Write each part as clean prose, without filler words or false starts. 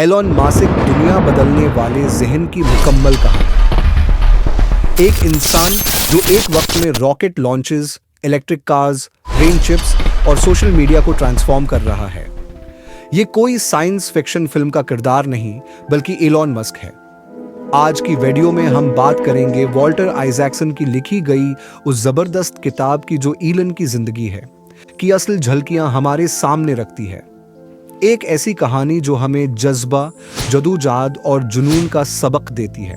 Elon mask दुनिया बदलने वाले जहन की मुकम्मल कहानी। एक इंसान जो एक वक्त में rocket launches, electric cars, brain chips और सोशल मीडिया को ट्रांसफॉर्म कर रहा है। ये कोई साइंस फिक्शन फिल्म का किरदार नहीं, बल्कि एलॉन मस्क है। आज की वीडियो में हम बात करेंगे वॉल्टर आइजैक्सन की लिखी गई उस जबरदस्त किताब की जो एलन की जिंदगी है कि असल झलकियां हमारे सामने रखती है। एक ऐसी कहानी जो हमें जज्बा, जदोजहद और जुनून का सबक देती है।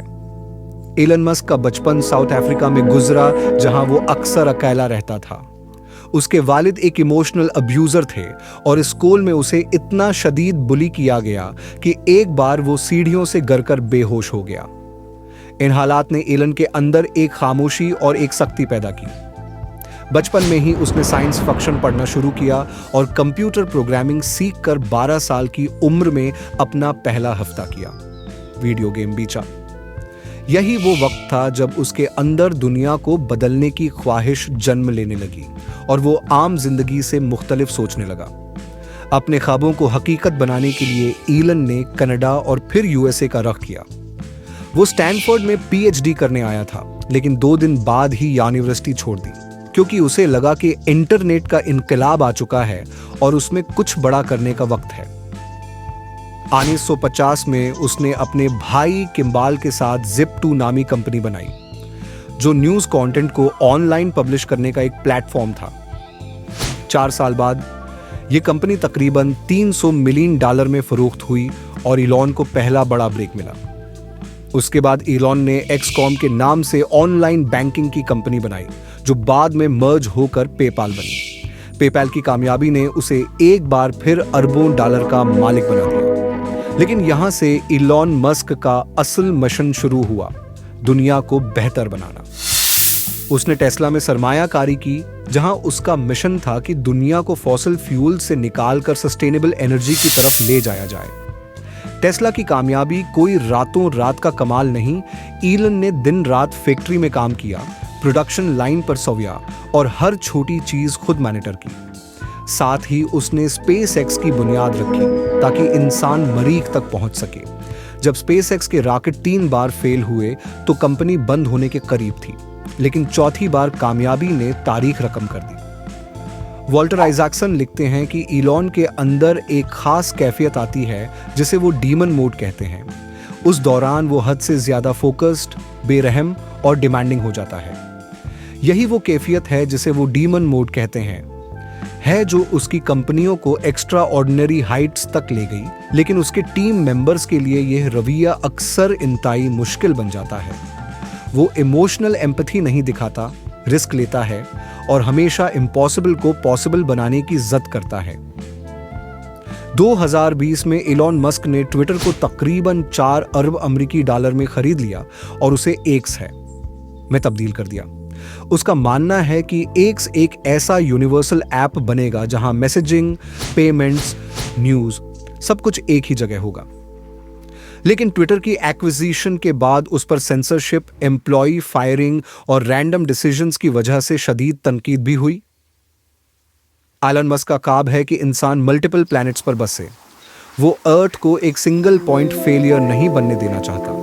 एलन मस्क का बचपन साउथ अफ्रीका में गुजरा, जहां वो अक्सर अकेला रहता था। उसके वालिद एक इमोशनल अब्यूजर थे और स्कूल में उसे इतना शदीद बुली किया गया कि एक बार वो सीढ़ियों से गिरकर बेहोश हो गया। इन हालात ने एलन के अंदर एक खामोशी और एक सख्ती पैदा की। बचपन में ही उसने साइंस फिक्शन पढ़ना शुरू किया और कंप्यूटर प्रोग्रामिंग सीखकर 12 साल की उम्र में अपना पहला हफ्ता किया। वीडियो गेम बेचा। यही वो वक्त था जब उसके अंदर दुनिया को बदलने की ख्वाहिश जन्म लेने लगी और वो आम जिंदगी से मुख्तलिफ सोचने लगा। अपने ख्वाबों को हकीकत बनाने के लिए एलन ने कनाडा और फिर यूएसए का रुख किया। वो स्टैनफोर्ड में पीएचडी करने आया था, लेकिन 2 दिन बाद ही यूनिवर्सिटी छोड़ दी क्योंकि उसे लगा कि इंटरनेट का इनकलाब आ चुका है और उसमें कुछ बड़ा करने का वक्त है। 1950 में उसने अपने भाई किम्बाल के साथ Zip2 नामी कंपनी बनाई, जो न्यूज़ कंटेंट को ऑनलाइन पब्लिश करने का एक प्लेटफॉर्म था। 4 साल बाद यह कंपनी तकरीबन $300 मिलियन में फरोख्त हुई और एलॉन को पहला बड़ा ब्रेक मिला। उसके बाद एलॉन ने एक्सकॉम के नाम से ऑनलाइन बैंकिंग की कंपनी बनाई, जो बाद में मर्ज होकर पेपाल बनी। पेपाल की कामयाबी ने उसे एक बार फिर अरबों डॉलर का मालिक बना दिया। लेकिन यहां से एलॉन मस्क का असल मिशन शुरू हुआ, दुनिया को बेहतर बनाना। उसने टेस्ला में सरमायाकारी की, जहां उसका मिशन था कि दुनिया को फॉसिल फ्यूल से निकालकर सस्टेनेबल एनर्जी की तरफ ले जाया जाए। टेस्ला की कामयाबी कोई रातों रात का कमाल नहीं। एलन ने दिन रात फैक्ट्री में काम किया, प्रोडक्शन लाइन पर सोया और हर छोटी चीज खुद मॉनिटर की। साथ ही उसने स्पेस एक्स की बुनियाद रखी ताकि इंसान मरीख तक पहुंच सके। जब स्पेस एक्स के रॉकेट 3 बार फेल हुए तो कंपनी बंद होने के करीब थी, लेकिन चौथी बार कामयाबी ने तारीख रकम कर दी। वॉल्टर आइजैक्सन लिखते हैं कि एलॉन के अंदर एक खास कैफियत आती है जिसे वो डीमन मोड कहते हैं। उस दौरान वो हद से ज्यादा फोकस्ड, बेरहम और डिमांडिंग हो जाता है। यही वो कैफियत है जिसे वो डीमन मोड कहते हैं, जो उसकी कंपनियों को एक्स्ट्रा ऑर्डिनरी हाइट्स तक ले गई। लेकिन उसके टीम मेंबर्स के लिए यह रवैया अक्सर इंतहाई मुश्किल बन जाता है। वो इमोशनल एम्पैथी नहीं दिखाता, रिस्क लेता है और हमेशा इम्पॉसिबल को पॉसिबल बनाने की जिद करता है। 2020 में एलॉन मस्क ने ट्विटर को तकरीबन 4 अरब अमेरिकी डॉलर में खरीद लिया और उसे एक्स में तब्दील कर दिया। उसका मानना है कि एक्स एक ऐसा यूनिवर्सल ऐप बनेगा जहां मैसेजिंग, पेमेंट्स, न्यूज़ सब कुछ एक ही जगह होगा। लेकिन ट्विटर की एक्विजिशन के बाद उस पर सेंसरशिप, एम्प्लॉय फायरिंग और रैंडम डिसीजंस की वजह से शदीद तनकीद भी हुई। एलन मस्क का ख्वाब है कि इंसान मल्टीपल प्लैनेट्स पर बसे। वो अर्थ को एक सिंगल पॉइंट फेलियर नहीं बनने देना चाहता।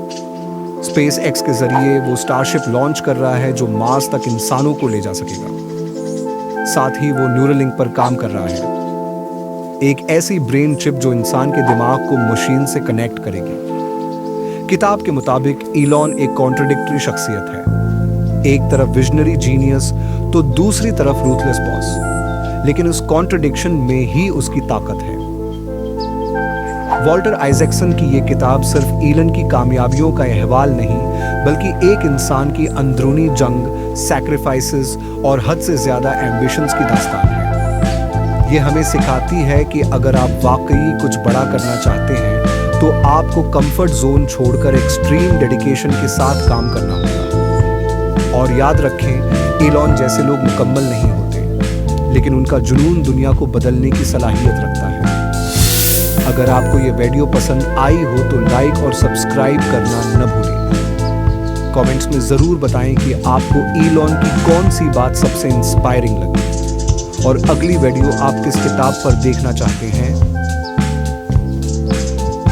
स्पेस एक्स के जरिए वो स्टारशिप लॉन्च कर रहा है जो मार्स तक इंसानों को ले जा सकेगा। साथ ही वो न्यूरलिंक पर काम कर रहा है, एक ऐसी ब्रेन चिप जो इंसान के दिमाग को मशीन से कनेक्ट करेगी। किताब के मुताबिक एलॉन एक कॉन्ट्रडिक्टरी शख्सियत है। एक तरफ विजनरी जीनियस तो दूसरी तरफ रूथलेस बॉस, लेकिन उस कॉन्ट्रडिक्शन में ही उसकी ताकत है। वॉल्टर आइजैक्सन की ये किताब सिर्फ एलन की कामयाबियों का अहवाल नहीं, बल्कि एक इंसान की अंदरूनी जंग, सैक्रिफाइसेस और हद से ज्यादा एम्बिशंस की दास्तान है। ये हमें सिखाती है कि अगर आप वाकई कुछ बड़ा करना चाहते हैं तो आपको कंफर्ट जोन छोड़कर एक्सट्रीम डेडिकेशन के साथ काम करना होगा। और याद रखें, एलॉन जैसे लोग मुकम्मल नहीं होते, लेकिन उनका जुनून दुनिया को बदलने की सलाहियत रखता है। अगर आपको ये वीडियो पसंद आई हो तो लाइक और सब्सक्राइब करना न भूलें। कमेंट्स में ज़रूर बताएं कि आपको एलॉन की कौन सी बात सबसे इंस्पायरिंग लगी और अगली वीडियो आप किस किताब पर देखना चाहते हैं।